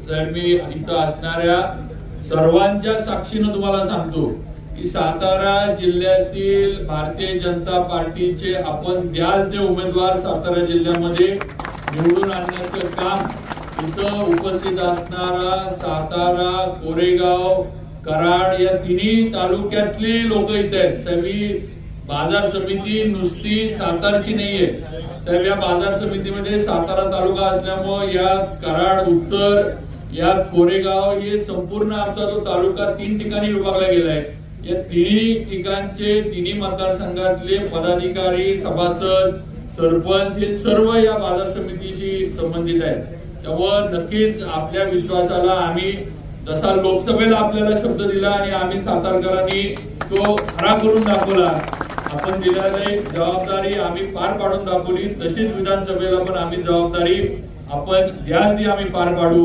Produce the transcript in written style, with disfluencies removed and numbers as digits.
Sir मी इथं असणाऱ्या सर्वांच्या साक्षीनं तुम्हाला सांगतो की सातारा जिल्ह्यातील भारतीय जनता पार्टीचे आपण द्याल ते उमेदवार सातारा जिल्ह्यामध्ये निवडून आणण्याचं काम इथं उपस्थित असणारा सातारा, कोरेगाव, कराड या तिन्ही तालुक्यातले लोक इथे आहेत। सगळी बाजार समिती नुसती सातारची नाहीये साहेब। या बाजार समितीमध्ये सातारा तालुका असल्यामुळे यात कराड उत्तर, यात कोरेगाव, हे संपूर्ण आमचा जो तालुका 3 ठिकाणी विभागला गेलाय। या तिन्ही ठिकाणचे तिन्ही मतदारसंघातले पदाधिकारी, सभासद, सरपंच हे सर्व या बाजार समितीशी संबंधित आहेत। त्यामुळे नक्कीच आपल्या विश्वासाला आम्ही जसा लोकसभेला आपल्याला शब्द दिला आणि आम्ही सातारकरांनी तो खरा करून दाखवला, आपण दिलेली जबाबदारी आम्ही पार पाडून दाखवली, तशीच विधानसभेला पण आम्ही जबाबदारी आपण द्याल ती आम्ही पार पाडू।